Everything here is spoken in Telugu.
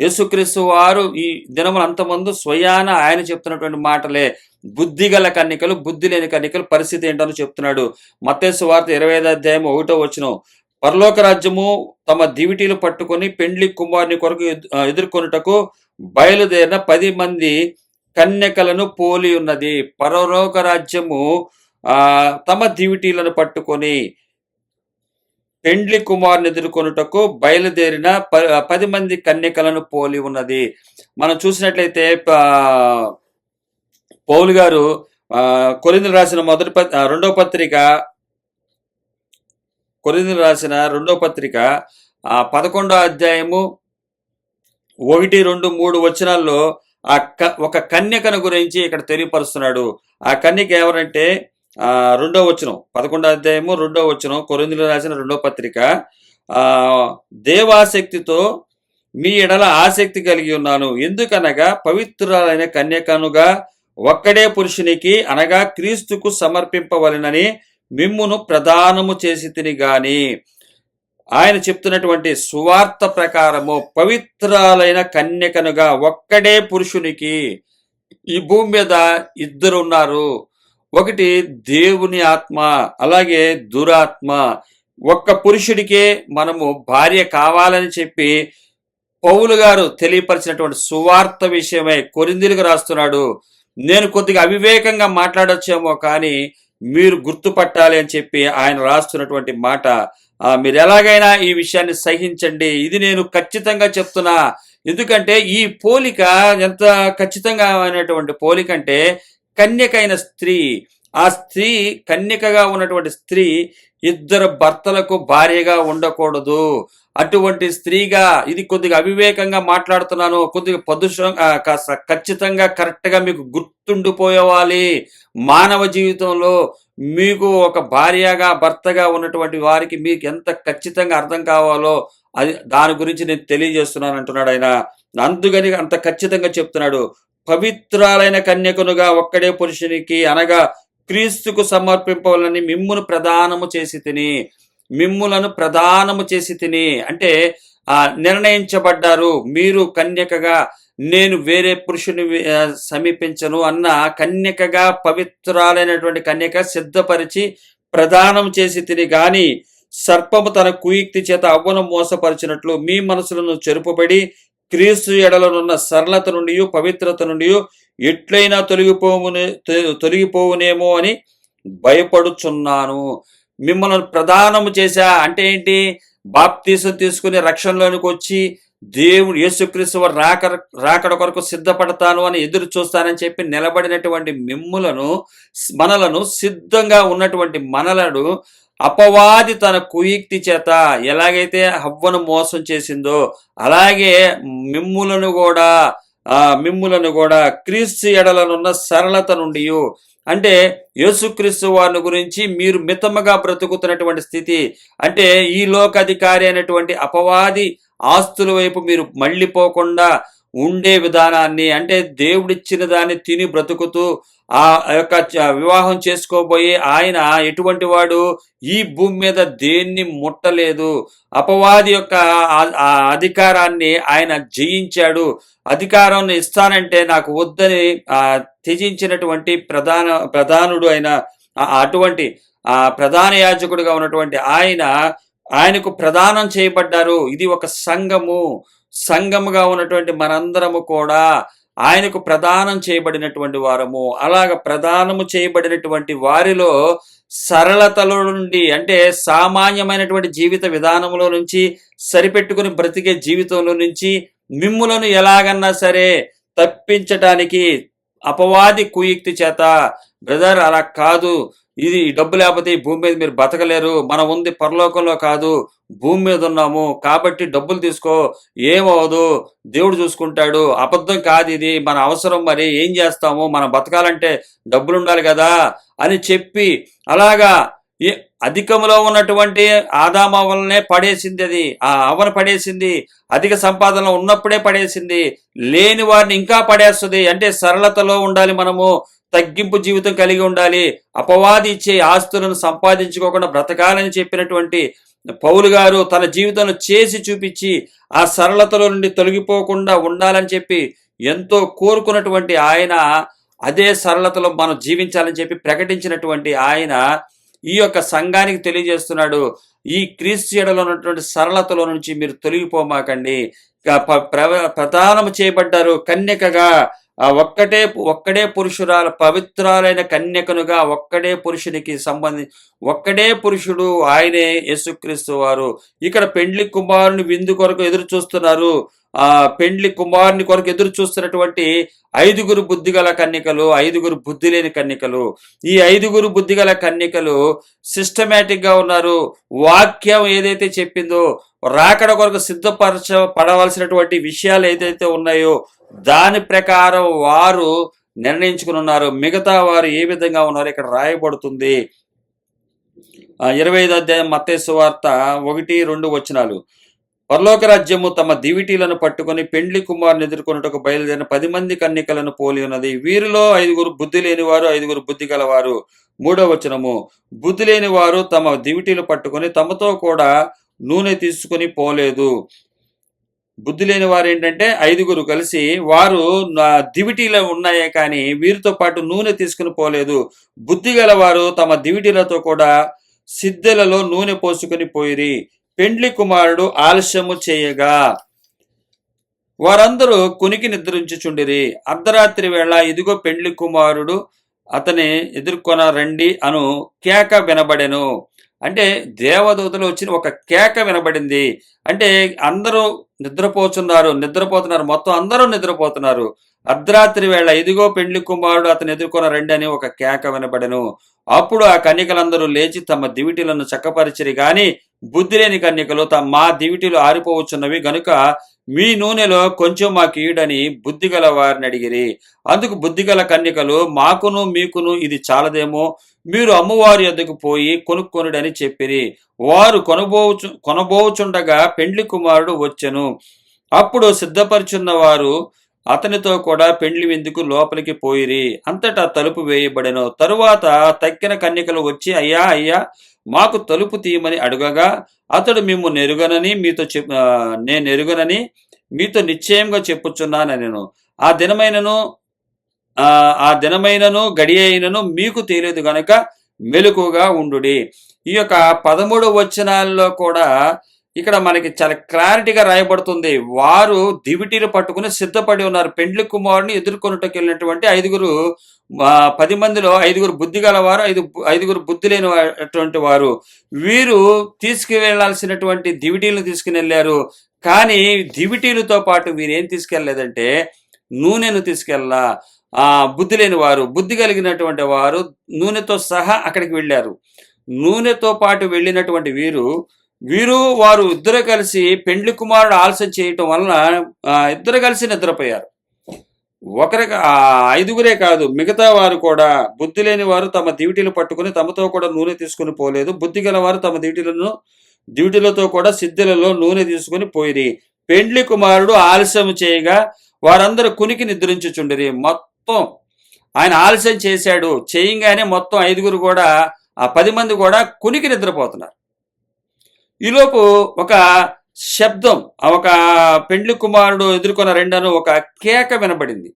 యేసుక్రీస్తు వారు ఈ దినములు అంతమందు స్వయాన ఆయన చెప్తున్నటువంటి మాటలే. బుద్ధి గల కన్యకలు, బుద్ధి లేని కన్యకలు పరిస్థితి ఏంటని చెప్తున్నాడు. మత్తయి సువార్త 25:1 పరలోక రాజ్యము తమ దివిటీలు పట్టుకొని పెండ్లి కుమారుని కొరకు ఎదుర్కొనుటకు బయలుదేరిన 10 మంది కన్యకలను పోలి ఉన్నది. పరలోక రాజ్యము తమ దివిటీలను పట్టుకొని పెండ్లి కుమారుని ఎదుర్కొనుటకు బయలుదేరిన 10 మంది కన్యకలను పోలి ఉన్నది. మనం చూసినట్లయితే పౌలు గారు కొరింథీయులకు రాసిన రెండవ పత్రిక 11వ అధ్యాయము 1, 2, 3 వచనాల్లో ఒక కన్యకను గురించి ఇక్కడ తెలియపరుస్తున్నాడు. ఆ కన్యక ఎవరంటే 2వ వచనం, 11వ అధ్యాయము 2వ వచనం, కొరింథీయులకు రాసిన 2వ పత్రిక. దేవాసక్తితో మీ ఎడల ఆసక్తి కలిగి ఉన్నాను, ఎందుకనగా పవిత్రురాలైన కన్యకనుగా ఒక్కడే పురుషునికి అనగా క్రీస్తుకు సమర్పింపవలెనని మిమ్మును ప్రదానము చేసి తిని గాని. ఆయన చెప్తున్నటువంటి సువార్త ప్రకారము పవిత్రాలైన కన్యకనుగా ఒక్కడే పురుషునికి. ఈ భూమి మీద 2 ఉన్నారు. ఒకటి దేవుని ఆత్మ, అలాగే దురాత్మ. ఒక్క పురుషుడికే మనము భార్య కావాలని చెప్పి పౌలు గారు తెలియపరిచినటువంటి సువార్త విషయమై కొరింథీయులకు రాస్తున్నాడు. నేను కొద్దిగా అవివేకంగా మాట్లాడొచ్చేమో కానీ మీరు గుర్తుపట్టాలి అని చెప్పి ఆయన రాస్తున్నటువంటి మాట. మీరు ఎలాగైనా ఈ విషయాన్ని సహించండి, ఇది నేను ఖచ్చితంగా చెప్తున్నా. ఎందుకంటే ఈ పోలిక ఎంత ఖచ్చితంగా అయినటువంటి పోలిక అంటే, కన్యకైన స్త్రీ, ఆ స్త్రీ కన్యకగా ఉన్నటువంటి స్త్రీ 2 భర్తలకు భార్యగా ఉండకూడదు. అటువంటి స్త్రీగా, ఇది కొద్దిగా అవివేకంగా మాట్లాడుతున్నాను, కొద్దిగా ఖచ్చితంగా కరెక్ట్గా మీకు గుర్తుండిపోయేవాలి. మానవ జీవితంలో మీకు ఒక భార్యగా భర్తగా ఉన్నటువంటి వారికి మీకు ఎంత ఖచ్చితంగా అర్థం కావాలో అది దాని గురించి నేను తెలియజేస్తున్నాను అంటున్నాడు ఆయన. అందుకని అంత ఖచ్చితంగా చెప్తున్నాడు. పవిత్రాలైన కన్యకనుగా ఒక్కడే పురుషునికి అనగా క్రీస్తుకు సమర్పింపవాలని మిమ్మును ప్రదానము చేసి తిని అంటే నిర్ణయించబడ్డారు. మీరు కన్యకగా, నేను వేరే పురుషుని సమీపించను అన్న కన్యకగా, పవిత్రాలైనటువంటి కన్యక సిద్ధపరిచి ప్రదానం చేసి తిని గాని, సర్పము తన కుయుక్తి చేత అవ్వను మోసపరిచినట్లు మీ మనసులను చెరుపుబడి క్రీస్తు ఎడలనున్న సరళత నుండి పవిత్రత నుండి ఎట్లయినా తొలగిపోవునేమో అని భయపడుచున్నాను. మిమ్మల్ని ప్రదానము చేశా అంటే ఏంటి? బాప్తీసం తీసుకుని రక్షణలోనికి వచ్చి దేవుడు యేసుక్రీస్తు రాకడ కొరకు సిద్ధపడతాను అని ఎదురు చూస్తానని చెప్పి నిలబడినటువంటి మనలను సిద్ధంగా ఉన్నటువంటి మనలను అపవాది తన కుయుక్తి చేత ఎలాగైతే హవ్వను మోసం చేసిందో అలాగే మిమ్ములను కూడా క్రీస్తు ఎడలనున్న సరళత నుండి అంటే యేసుక్రీస్తు వారిని గురించి మీరు మితముగా బ్రతుకుతున్నటువంటి స్థితి అంటే ఈ లోకాధికారి అయినటువంటి అపవాది ఆస్తుల వైపు మీరు మళ్ళీపోకుండా ఉండే విధానాన్ని అంటే దేవుడిచ్చిన దాన్ని తిని బ్రతుకుతూ ఆ యొక్క వివాహం చేసుకోబోయే ఆయన ఎటువంటి వాడు? ఈ భూమి మీద దేన్ని ముట్టలేదు. అపవాది యొక్క అధికారాన్ని ఆయన జయించాడు. అధికారాన్ని ఇస్తానంటే నాకు వద్దని త్యజించినటువంటి ప్రధానుడు అయిన అటువంటి ప్రధాన యాజకుడిగా ఉన్నటువంటి ఆయనకు ప్రదానం చేయబడ్డారు. ఇది ఒక సంఘముగా ఉన్నటువంటి మనందరము కూడా ఆయనకు ప్రదానం చేయబడినటువంటి వారము. అలాగ ప్రదానము చేయబడినటువంటి వారిలో సరళతలో నుండి అంటే సామాన్యమైనటువంటి జీవిత విధానంలో నుంచి సరిపెట్టుకుని బ్రతికే జీవితంలో నుంచి మిమ్ములను ఎలాగన్నా సరే తప్పించటానికి అపవాది కుయుక్తి చేత బ్రదర్ అలా కాదు, ఇది డబ్బు లేకపోతే ఈ భూమి మీద మీరు బతకలేరు, మనం ఉంది పరలోకంలో కాదు భూమి మీద ఉన్నాము కాబట్టి డబ్బులు తీసుకో, ఏమవదు, దేవుడు చూసుకుంటాడు, అబద్ధం కాదు, ఇది మన అవసరం, మరి ఏం చేస్తాము, మనం బతకాలంటే డబ్బులు ఉండాలి కదా అని చెప్పి అలాగా అధికంలో ఉన్నటువంటి ఆదామ వల్లనే పడేసింది. అది అవను పడేసింది. అధిక సంపాదనలో ఉన్నప్పుడే పడేసింది. లేని వారిని ఇంకా పడేస్తుంది. అంటే సరళతలో ఉండాలి, మనము తగ్గింపు జీవితం కలిగి ఉండాలి. అపవాది ఇచ్చే ఆస్తులను సంపాదించుకోకుండా బ్రతకాలని చెప్పినటువంటి పౌలు గారు తన జీవితంలో చేసి చూపించి ఆ సరళతలో నుండి తొలగిపోకుండా ఉండాలని చెప్పి ఎంతో కోరుకున్నటువంటి ఆయన, అదే సరళతలో మనం జీవించాలని చెప్పి ప్రకటించినటువంటి ఆయన ఈ యొక్క సంఘానికి తెలియజేస్తున్నాడు. ఈ క్రీస్తు ఎడలో ఉన్నటువంటి సరళతలో నుంచి మీరు తొలగిపోమాకండి. ప్రదానము చేయబడ్డారు కన్యకగా, ఒక్కడే పురుషురాల పవిత్రాలైన కన్యకనుగా ఒక్కడే పురుషునికి ఒక్కడే పురుషుడు, ఆయనే యేసుక్రీస్తు వారు. ఇక్కడ పెండ్లి కుమారుని విందు కొరకు ఎదురు చూస్తున్నారు. ఆ పెండ్లి కుమారుని కొరకు ఎదురు చూస్తున్నటువంటి 5 బుద్ధిగల కన్యకలు, 5 బుద్ధి లేని కన్యకలు. ఈ 5 బుద్ధిగల కన్యకలు సిస్టమేటిక్ గా ఉన్నారు. వాక్యం ఏదైతే చెప్పిందో, రాకడ కొరకు పడవలసినటువంటి విషయాలు ఏదైతే ఉన్నాయో దాని ప్రకారం వారు నిర్ణయించుకుని ఉన్నారు. మిగతా వారు ఏ విధంగా ఉన్నారో ఇక్కడ రాయబడుతుంది. 25వ అధ్యాయం మత్తయి సువార్త 1-2 వచనాలు. పరలోక రాజ్యము తమ దివిటీలను పట్టుకొని పెండ్లి కుమారుని ఎదుర్కొన్నట్టుకు బయలుదేరిన 10 మంది కన్యకలను పోలి ఉన్నది. వీరిలో 5 బుద్ధి లేనివారు, 5 బుద్ధి గలవారు. 3వ వచనము. బుద్ధి లేని వారు తమ దివిటీలు పట్టుకొని తమతో కూడా నూనె తీసుకుని పోలేదు. బుద్ధి లేని వారు ఏంటంటే 5 కలిసి వారు దివిటీలో ఉన్నాయే కానీ వీరితో పాటు నూనె తీసుకుని పోలేదు. బుద్ధి గలవారు తమ దివిటీలతో కూడా సిద్ధెలలో నూనె పోసుకొని పోయిరి. పెండ్లి కుమారుడు ఆలస్యము చేయగా వారందరూ కునికి నిద్రించుచుండిరి. అర్ధరాత్రి వేళ ఇదిగో పెండ్లి కుమారుడు అతని ఎదుర్కొన రండి అను కేక వినబడెను. అంటే దేవదూతలు వచ్చిన ఒక కేక వినబడింది. అంటే అందరూ నిద్రపోతున్నారు, మొత్తం అందరూ నిద్రపోతున్నారు. అర్ధరాత్రి వేళ ఇదిగో పెండ్లి కుమారుడు అతను ఎదుర్కొన రండి అని ఒక కేక వినబడెను. అప్పుడు ఆ కన్యకలందరూ లేచి తమ దివిటీలను చక్కపరిచిరి గాని బుద్ధి లేని కన్యకలు మా దివిటీలు ఆరిపోవచ్చున్నవి గనుక మీ నూనెలో కొంచెం మాకు ఈడని బుద్ధిగల వారిని అడిగిరి. అందుకు బుద్ధిగల కన్యకలు మాకును మీకును ఇది చాలదేమో, మీరు అమ్మవారి యొద్దకు పోయి కొనుక్కొనుడని చెప్పిరి. వారు కొనబోచుండగా పెండ్లి కుమారుడు వచ్చెను. అప్పుడు సిద్ధపరుచున్న వారు అతనితో కూడా పెండ్లి విందుకు లోపలికి పోయిరి. అంతటా తలుపు వేయబడెను. తరువాత తక్కిన కన్యకలు వచ్చి అయ్యా అయ్యా మాకు తలుపు తీయమని అడుగగా అతడు మేము నేనెరుగనని మీతో నిశ్చయంగా చెప్పుచున్నానెను. ఆ దినమైనను గడి అయినను మీకు తెలియదు గనుక మెలకుగా ఉండుడి. ఈ యొక్క 13 వచనాల్లో కూడా ఇక్కడ మనకి చాలా క్లారిటీగా రాయబడుతుంది. వారు దివిటీలు పట్టుకుని సిద్ధపడి ఉన్నారు. పెండ్లి కుమారుని ఎదుర్కొనుటకు వెళ్ళినటువంటి 10 మందిలో 5 బుద్ధి గలవారు, 5 బుద్ధి లేనిటువంటి వారు. వీరు తీసుకువెళ్లాల్సినటువంటి దివిటీలను తీసుకుని వెళ్ళారు. కానీ దివిటీలతో పాటు వీరేం తీసుకెళ్లేదంటే నూనెను తీసుకెళ్ళా. బుద్ధి లేని వారు, బుద్ధి కలిగినటువంటి వారు నూనెతో సహా అక్కడికి వెళ్ళారు. నూనెతో పాటు వెళ్ళినటువంటి వారు ఇద్దరు కలిసి పెండ్లి కుమారుడు ఆలస్యం చేయటం వలన ఇద్దరు కలిసి నిద్రపోయారు. 5 కాదు, మిగతా వారు కూడా బుద్ధి లేని వారు తమ దివిటీలు పట్టుకుని తమతో కూడా నూనె తీసుకుని పోలేదు. బుద్ధి గల వారు తమ దివిటీలతో కూడా సిద్ధులలో నూనె తీసుకుని పోయిరి. పెండ్లి కుమారుడు ఆలస్యం చేయగా వారందరూ కునికి నిద్రించుచుండిరి. మొత్తం ఆయన ఆలస్యం చేశాడు. చేయంగానే మొత్తం 5 కూడా, ఆ 10 మంది కూడా కునికి నిద్రపోతున్నారు. ఈలోపు ఒక శబ్దం, ఒక పెండ్లి కుమారుడు ఎదుర్కొన్న రెండను ఒక కేక వినబడింది.